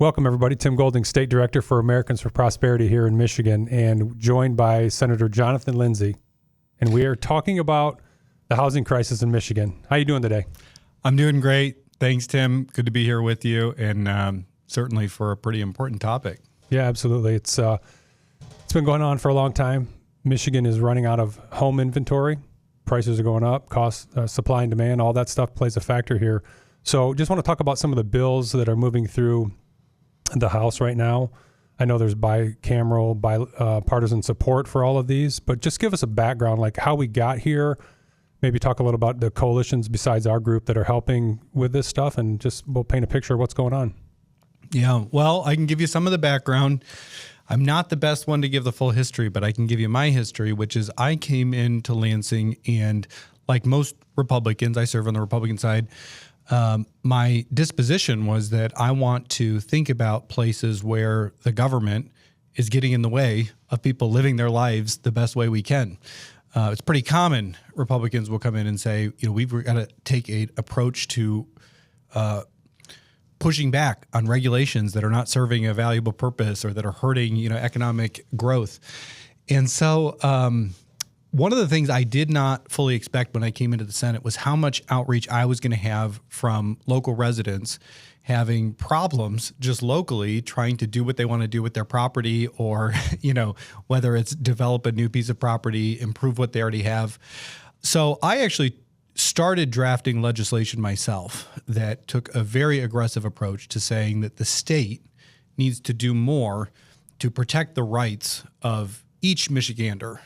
Welcome, everybody. Tim Golding, State Director for Americans for Prosperity here in Michigan, and joined by Senator Jonathan Lindsay. And we are talking about the housing crisis in Michigan. How are you doing today? I'm doing great. Thanks, Tim. Good to be here with you, and certainly for a pretty important topic. Yeah, absolutely. It's been going on for a long time. Michigan is running out of home inventory. Prices are going up. Cost, supply and demand, all that stuff plays a factor here. So just want to talk about some of the bills that are moving through the House right now. I know there's bipartisan support for all of these, but just give us a background, like how we got here. Maybe talk a little about the coalitions besides our group that are helping with this stuff, and just we'll paint a picture of what's going on. Yeah, well, I can give you some of the background. I'm not the best one to give the full history, but I can give you my history, which is I came into Lansing, and like most Republicans, I serve on the Republican side. My disposition was that I want to think about places where the government is getting in the way of people living their lives the best way we can. It's pretty common. Republicans will come in and say, we've got to take an approach to pushing back on regulations that are not serving a valuable purpose or that are hurting, economic growth. And so one of the things I did not fully expect when I came into the Senate was how much outreach I was going to have from local residents having problems just locally trying to do what they want to do with their property, or, whether it's develop a new piece of property, improve what they already have. So I actually started drafting legislation myself that took a very aggressive approach to saying that the state needs to do more to protect the rights of each Michigander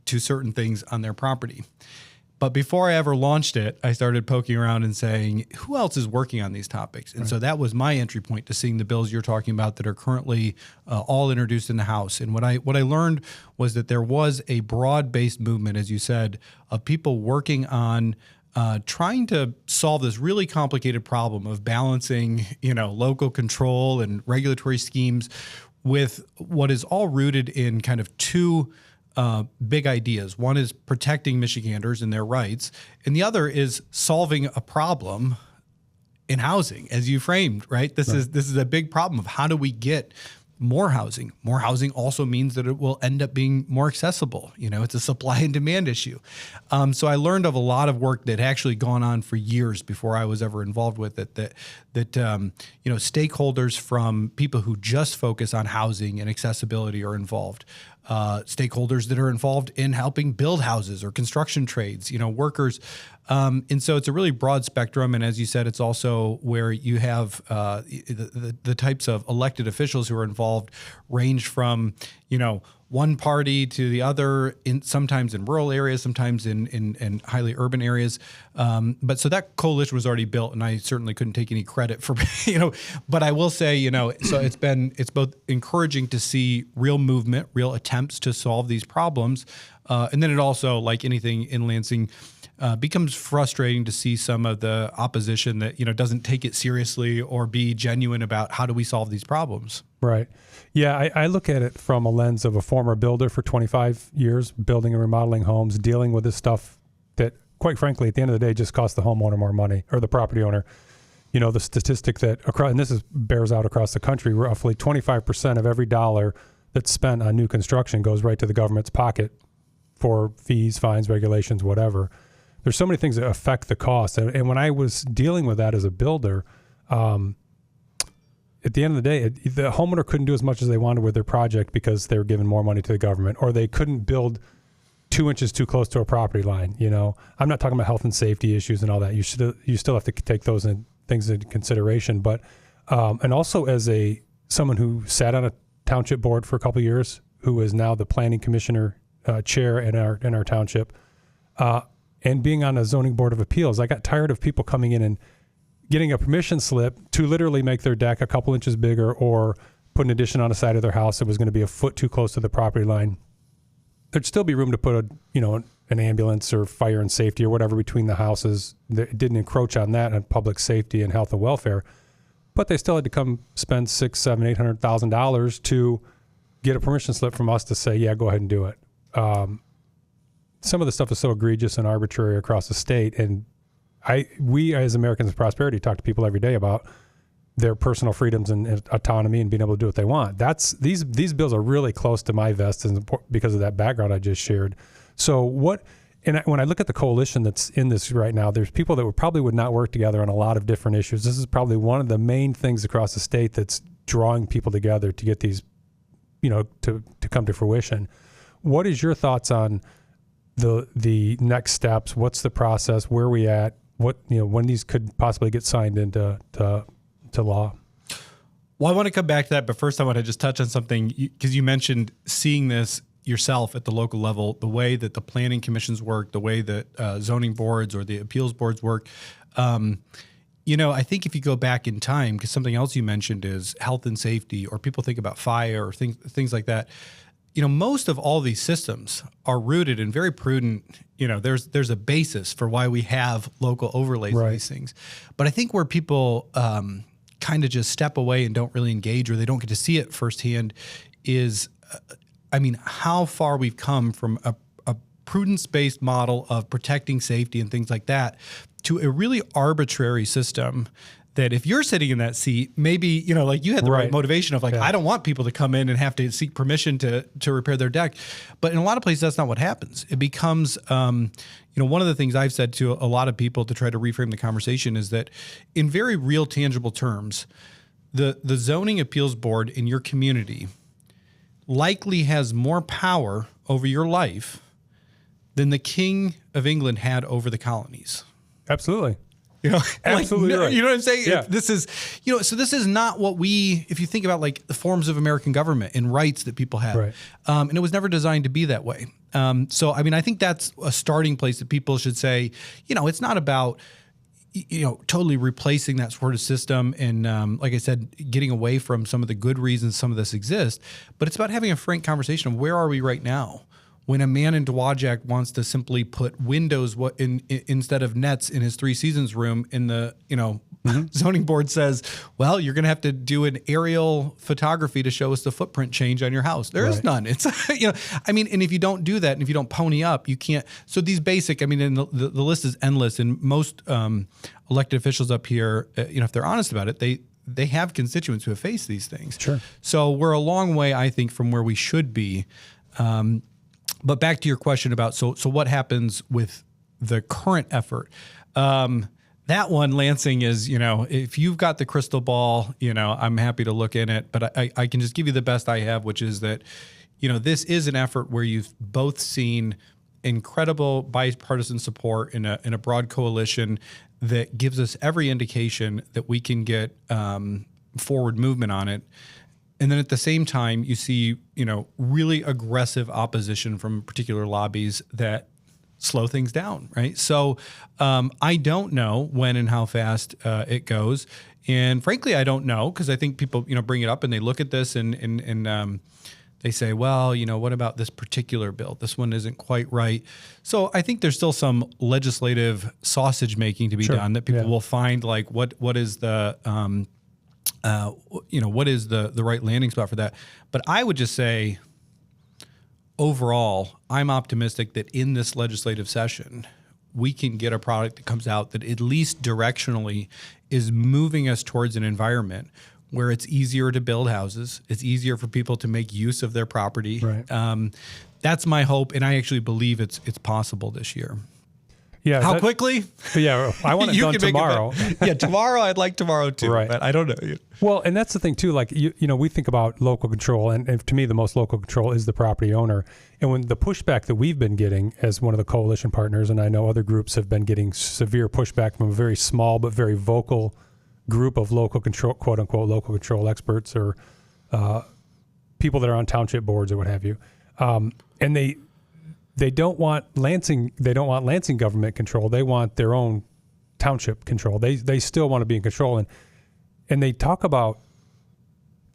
to certain things on their property. But before I ever launched it, I started poking around and saying, who else is working on these topics? And so that was my entry point to seeing the bills you're talking about that are currently all introduced in the House. And what I learned was that there was a broad-based movement, as you said, of people working on trying to solve this really complicated problem of balancing, local control and regulatory schemes with what is all rooted in kind of two big ideas. One is protecting Michiganders and their rights, and the other is solving a problem in housing, as you framed, right? This is a big problem of how do we get more housing. More housing also means that it will end up being more accessible. It's a supply and demand issue. So I learned of a lot of work that had actually gone on for years before I was ever involved with it, that stakeholders from people who just focus on housing and accessibility are involved. Stakeholders that are involved in helping build houses or construction trades, workers. And so it's a really broad spectrum. And as you said, it's also where you have the types of elected officials who are involved range from, one party to the other, sometimes in rural areas, sometimes in highly urban areas. But so that coalition was already built, and I certainly couldn't take any credit for, but I will say, so it's both encouraging to see real movement, real attempts to solve these problems. And then it also, like anything in Lansing, becomes frustrating to see some of the opposition that, doesn't take it seriously or be genuine about how do we solve these problems. Right. Yeah, I look at it from a lens of a former builder for 25 years, building and remodeling homes, dealing with this stuff that, quite frankly, at the end of the day, just costs the homeowner more money, or the property owner. The statistic that, and this bears out across the country, roughly 25% of every dollar that's spent on new construction goes right to the government's pocket for fees, fines, regulations, whatever. There's so many things that affect the cost. And when I was dealing with that as a builder, at the end of the day, the homeowner couldn't do as much as they wanted with their project because they were giving more money to the government, or they couldn't build 2 inches too close to a property line. I'm not talking about health and safety issues and all that. You still have to take those things into consideration. But and also as someone who sat on a township board for a couple of years, who is now the planning commissioner chair in our township, and being on a zoning board of appeals, I got tired of people coming in and getting a permission slip to literally make their deck a couple inches bigger or put an addition on the side of their house that was going to be a foot too close to the property line. There'd still be room to put an ambulance or fire and safety or whatever between the houses. It didn't encroach on that and public safety and health and welfare, but they still had to come spend $600,000, $700,000, $800,000 to get a permission slip from us to say, yeah, go ahead and do it. Some of the stuff is so egregious and arbitrary across the state, and we as Americans with Prosperity talk to people every day about their personal freedoms and autonomy and being able to do what they want. These bills are really close to my vest because of that background I just shared. So when I look at the coalition that's in this right now, there's people that probably would not work together on a lot of different issues. This is probably one of the main things across the state that's drawing people together to get these, to come to fruition. What is your thoughts on the next steps? What's the process? Where are we at? When these could possibly get signed into law? Well, I want to come back to that, but first I want to just touch on something because you mentioned seeing this yourself at the local level, the way that the planning commissions work, the way that zoning boards or the appeals boards work. I think if you go back in time, because something else you mentioned is health and safety, or people think about fire or things like that. Most of all these systems are rooted in very prudent, there's a basis for why we have local overlays of these things. But I think where people kind of just step away and don't really engage, or they don't get to see it firsthand, is, how far we've come from a prudence-based model of protecting safety and things like that to a really arbitrary system that if you're sitting in that seat, maybe, like you had the right motivation of I don't want people to come in and have to seek permission to repair their deck. But in a lot of places, that's not what happens. It becomes, one of the things I've said to a lot of people to try to reframe the conversation is that in very real, tangible terms, the zoning appeals board in your community likely has more power over your life than the King of England had over the colonies. Absolutely. Absolutely right. You know what I'm saying? Yeah. This is, so this is not what if you think about the forms of American government and rights that people have, right. And it was never designed to be that way. I think that's a starting place that people should say, it's not about, totally replacing that sort of system and, like I said, getting away from some of the good reasons some of this exists, but it's about having a frank conversation of where are we right now? When a man in Dowagiac wants to simply put windows instead of nets in his Three Seasons room, in the zoning board says, well, you're going to have to do an aerial photography to show us the footprint change on your house. There is none. It's and if you don't do that, and if you don't pony up, you can't. So these basic, and the list is endless. And most elected officials up here, if they're honest about it, they have constituents who have faced these things. Sure. So we're a long way, I think, from where we should be. But back to your question about, so what happens with the current effort? That one, Lansing, is, if you've got the crystal ball, I'm happy to look in it. But I can just give you the best I have, which is that, this is an effort where you've both seen incredible bipartisan support in a broad coalition that gives us every indication that we can get forward movement on it. And then at the same time, you see, really aggressive opposition from particular lobbies that slow things down, right? So I don't know when and how fast it goes. And frankly, I don't know, because I think people, bring it up and they look at this and they say, well, what about this particular bill? This one isn't quite right. So I think there's still some legislative sausage making to be done that people will find, what is the what is the right landing spot for that? But I would just say, overall, I'm optimistic that in this legislative session, we can get a product that comes out that at least directionally is moving us towards an environment where it's easier to build houses. It's easier for people to make use of their property. Right. That's my hope, and I actually believe it's possible this year. Yeah. How quickly? Yeah, I want it done tomorrow. Tomorrow. I'd like tomorrow too. Right. But I don't know. Well, and that's the thing too. We think about local control, and to me, the most local control is the property owner. And when the pushback that we've been getting as one of the coalition partners, and I know other groups have been getting severe pushback from a very small but very vocal group of local control, quote unquote, local control experts or people that are on township boards or what have you, and they don't want Lansing. They don't want Lansing government control. They want their own township control. They still want to be in control, and they talk about,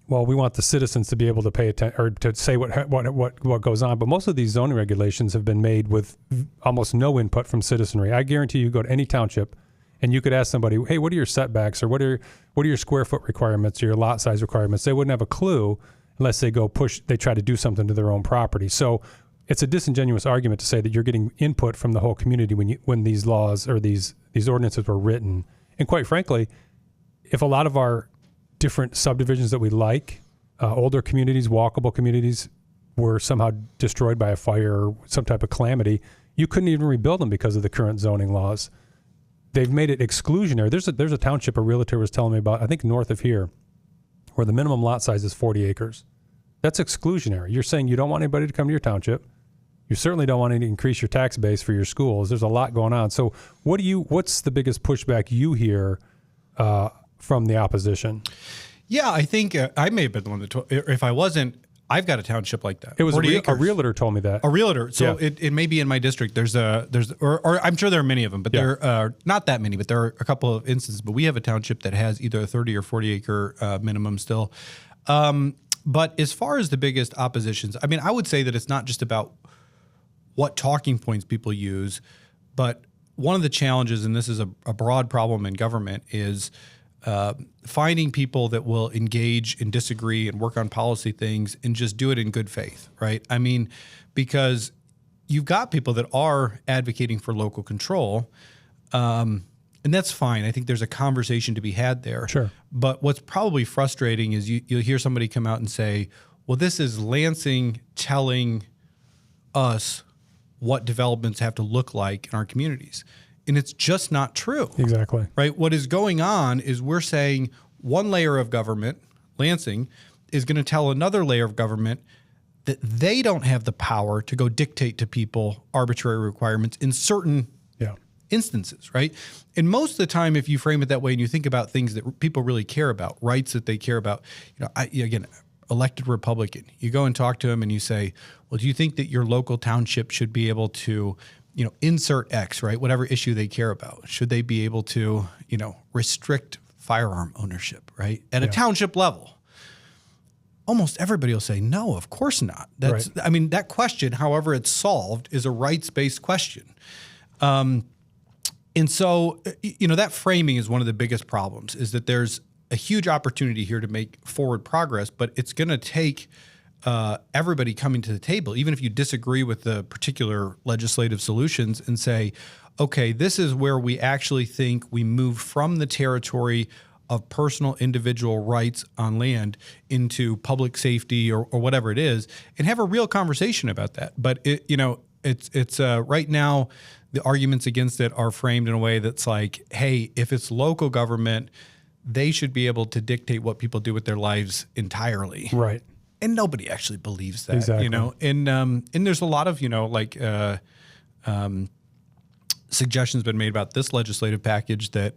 well, we want the citizens to be able to pay attention or to say what goes on. But most of these zoning regulations have been made with almost no input from citizenry. I guarantee you go to any township, and you could ask somebody, hey, what are your setbacks or what are your square foot requirements or your lot size requirements? They wouldn't have a clue unless they try to do something to their own property. So it's a disingenuous argument to say that you're getting input from the whole community when these laws or these ordinances were written. And quite frankly, if a lot of our different subdivisions that we like, older communities, walkable communities, were somehow destroyed by a fire or some type of calamity, you couldn't even rebuild them because of the current zoning laws. They've made it exclusionary. There's a township a realtor was telling me about, I think north of here, where the minimum lot size is 40 acres. That's exclusionary. You're saying you don't want anybody to come to your township. You certainly don't want to increase your tax base for your schools. There's a lot going on. So what's the biggest pushback you hear from the opposition? Yeah, I think I may have been the one that if I wasn't, I've got a township like that. It was a realtor told me that. A realtor. So yeah. It may be in my district. Or I'm sure there are many of them, but there are not that many, but there are a couple of instances. But we have a township that has either a 30 or 40 acre minimum still. But as far as the biggest oppositions, I mean, I would say that it's not just about what talking points people use, but one of the challenges, and this is a broad problem in government, is finding people that will engage and disagree and work on policy things and just do it in good faith, right? I mean, because you've got people that are advocating for local control, and that's fine. I think there's a conversation to be had there. Sure. But what's probably frustrating is you'll hear somebody come out and say, well, this is Lansing telling us what developments have to look like in our communities. And it's just not true. Exactly. Right? What is going on is we're saying one layer of government, Lansing, is going to tell another layer of government that they don't have the power to go dictate to people arbitrary requirements in certain instances, right? And most of the time, if you frame it that way and you think about things that people really care about, rights that they care about, again, elected Republican, you go and talk to them and you say, well, do you think that your local township should be able to, insert X, right? Whatever issue they care about. Should they be able to, restrict firearm ownership, right? At a township level. Almost everybody will say, no, of course not. That's, right. I mean, that question, however it's solved, is a rights-based question. And so, that framing is one of the biggest problems, is that there's a huge opportunity here to make forward progress, but it's going to take everybody coming to the table, even if you disagree with the particular legislative solutions, and say, okay, this is where we actually think we move from the territory of personal individual rights on land into public safety or whatever it is, and have a real conversation about that. But it's right now, the arguments against it are framed in a way that's like, hey, if it's local government, they should be able to dictate what people do with their lives entirely. Right. And nobody actually believes that, exactly. And there's a lot of, suggestions been made about this legislative package that,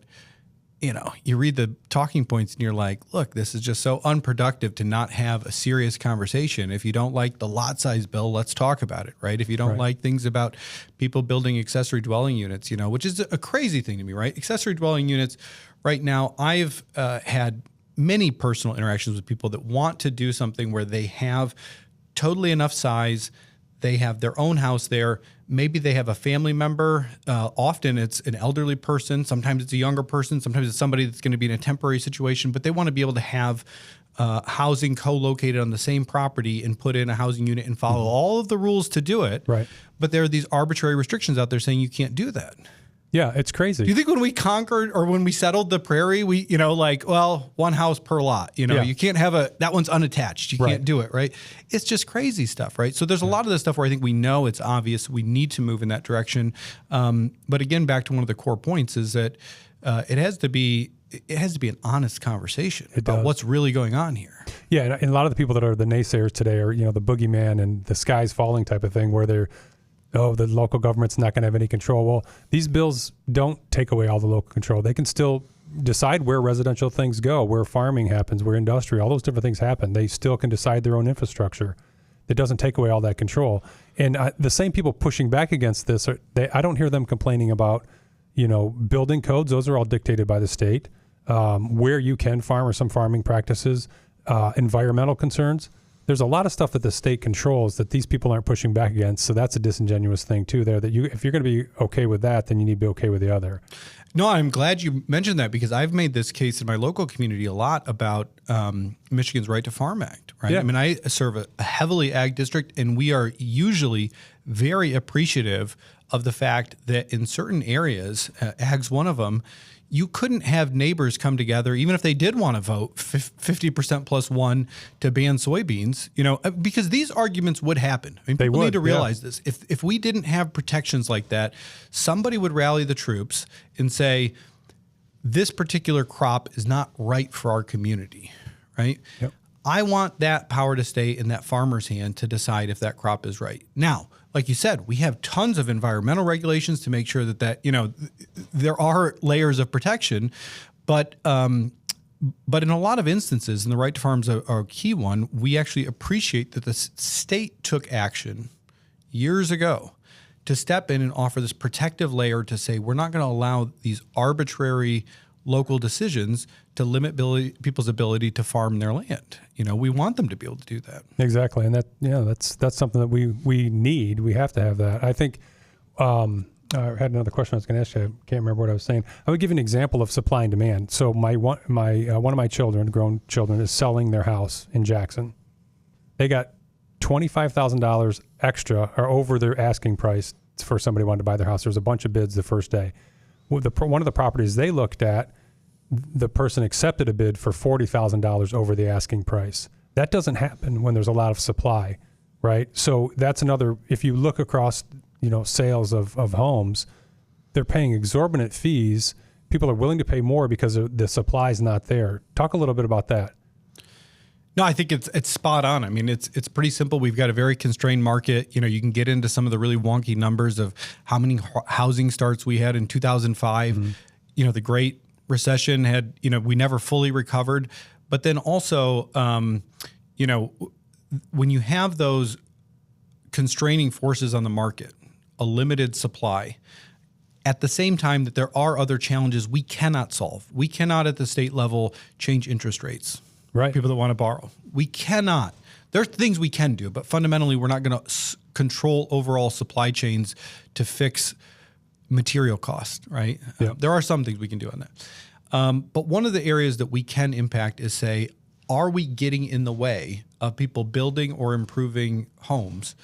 you read the talking points and you're like, look, this is just so unproductive to not have a serious conversation. If you don't like the lot size bill, let's talk about it, right? If you don't like things about people building accessory dwelling units, which is a crazy thing to me, right? Accessory dwelling units right now, I've had many personal interactions with people that want to do something where they have totally enough size, they have their own house there. Maybe they have a family member. Often it's an elderly person. Sometimes it's a younger person. Sometimes it's somebody that's going to be in a temporary situation, but they want to be able to have housing co-located on the same property and put in a housing unit and follow all of the rules to do it. Right. But there are these arbitrary restrictions out there saying you can't do that. Yeah, it's crazy. Do you think when we conquered or when we settled the prairie, we, one house per lot, you can't have that one's unattached. You can't do it, right? It's just crazy stuff, right? So there's a lot of this stuff where I think we know it's obvious. We need to move in that direction. But again, back to one of the core points is that it has to be an honest conversation about what's really going on here. Yeah, and a lot of the people that are the naysayers today are, the boogeyman and the sky's falling type of thing, where they're, the local government's not going to have any control. Well, these bills don't take away all the local control. They can still decide where residential things go, where farming happens, where industry, all those different things happen. They still can decide their own infrastructure. It doesn't take away all that control. And the same people pushing back against this, I don't hear them complaining about, building codes. Those are all dictated by the state. Where you can farm or some farming practices, environmental concerns. There's a lot of stuff that the state controls that these people aren't pushing back against. So that's a disingenuous thing too there, that if you're going to be okay with that, then you need to be okay with the other. No, I'm glad you mentioned that, because I've made this case in my local community a lot about Michigan's Right to Farm Act, right? Yeah. I mean, I serve a heavily ag district, and we are usually very appreciative of the fact that in certain areas, ag's one of them, you couldn't have neighbors come together, even if they did want to vote 50% plus one to ban soybeans, because these arguments would happen. I mean, people need to realize this. If we didn't have protections like that, somebody would rally the troops and say, this particular crop is not right for our community, right? Yep. I want that power to stay in that farmer's hand to decide if that crop is right. Now, like you said, we have tons of environmental regulations to make sure that there are layers of protection, but in a lot of instances, and the right to farm is a key one, we actually appreciate that the state took action years ago to step in and offer this protective layer to say, we're not going to allow these arbitrary local decisions to limit people's ability to farm their land. We want them to be able to do that. Exactly. And that's something that we need. We have to have that. I think I had another question I was going to ask you. I can't remember what I was saying. I would give you an example of supply and demand. So one of my grown children, is selling their house in Jackson. They got $25,000 extra or over their asking price for somebody who wanted to buy their house. There was a bunch of bids the first day. One of the properties they looked at, the person accepted a bid for $40,000 over the asking price. That doesn't happen when there's a lot of supply, right? So that's another, if you look across, sales of homes, they're paying exorbitant fees. People are willing to pay more because the supply is not there. Talk a little bit about that. No, I think it's spot on. I mean, it's pretty simple. We've got a very constrained market. You can get into some of the really wonky numbers of how many housing starts we had in 2005. Mm-hmm. The Great Recession had, we never fully recovered. But then also, when you have those constraining forces on the market, a limited supply, at the same time that there are other challenges we cannot solve. We cannot at the state level change interest rates. Right. People that want to borrow. We cannot. There's things we can do, but fundamentally we're not going to control overall supply chains to fix material cost, right? Yeah. There are some things we can do on that. But one of the areas that we can impact is say, are we getting in the way of people building or improving homes?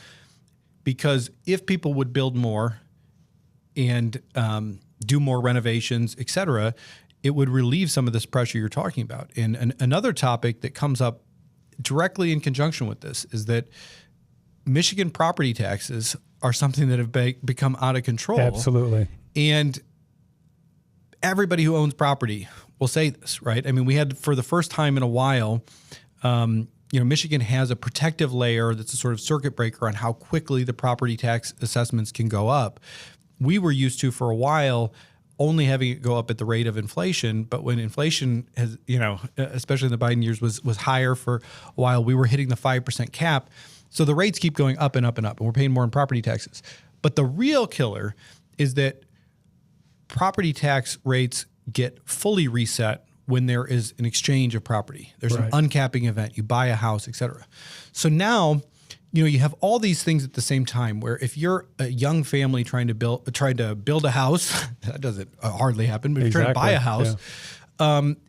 Because if people would build more and do more renovations, et cetera, it would relieve some of this pressure you're talking about. And another topic that comes up directly in conjunction with this is that Michigan property taxes are something that have become out of control. Absolutely. And everybody who owns property will say this, right? I mean, we had, for the first time in a while, Michigan has a protective layer that's a sort of circuit breaker on how quickly the property tax assessments can go up. We were used to, for a while, only having it go up at the rate of inflation. But when inflation has, especially in the Biden years, was higher for a while, we were hitting the 5% cap. So the rates keep going up and up and up, and we're paying more in property taxes. But the real killer is that property tax rates get fully reset when there is an exchange of property. There's an uncapping event. You buy a house, et cetera. So now, you have all these things at the same time, where if you're a young family trying to build a house, that doesn't hardly happen, but if you're trying to buy a house,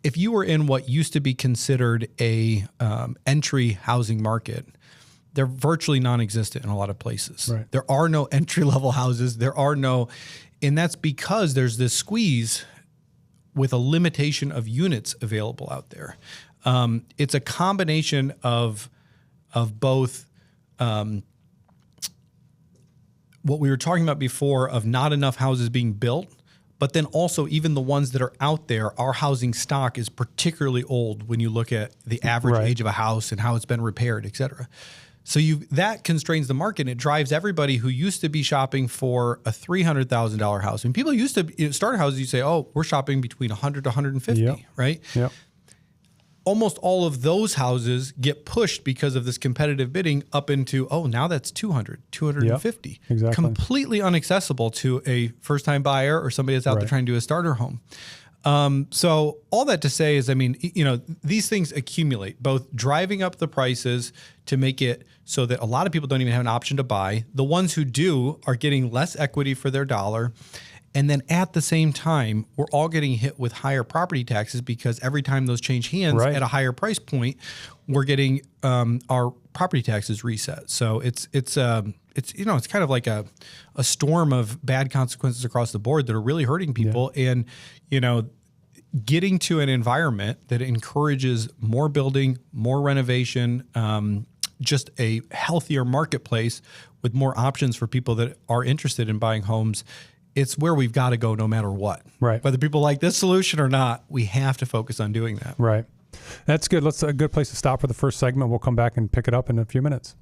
if you were in what used to be considered a entry housing market, they're virtually non-existent in a lot of places. Right. There are no entry-level houses. And that's because there's this squeeze with a limitation of units available out there. It's a combination of both what we were talking about before of not enough houses being built, but then also even the ones that are out there, our housing stock is particularly old when you look at the average age of a house and how it's been repaired, et cetera. So that constrains the market, and it drives everybody who used to be shopping for a $300,000 house. And people used to start houses, you say, oh, we're shopping between 100 to 150, right? Yep. Almost all of those houses get pushed because of this competitive bidding up into, now that's 200, 250. Yep, exactly. Completely inaccessible to a first-time buyer or somebody that's out there trying to do a starter home. So all that to say is, these things accumulate, both driving up the prices to make it so that a lot of people don't even have an option to buy. The ones who do are getting less equity for their dollar. And then at the same time, we're all getting hit with higher property taxes because every time those change hands Right. at a higher price point, we're getting our property taxes reset. So it's kind of like a storm of bad consequences across the board that are really hurting people. Yeah. And, getting to an environment that encourages more building, more renovation, just a healthier marketplace with more options for people that are interested in buying homes. It's where we've got to go no matter what. Right. Whether people like this solution or not, we have to focus on doing that. Right. That's good. That's a good place to stop for the first segment. We'll come back and pick it up in a few minutes.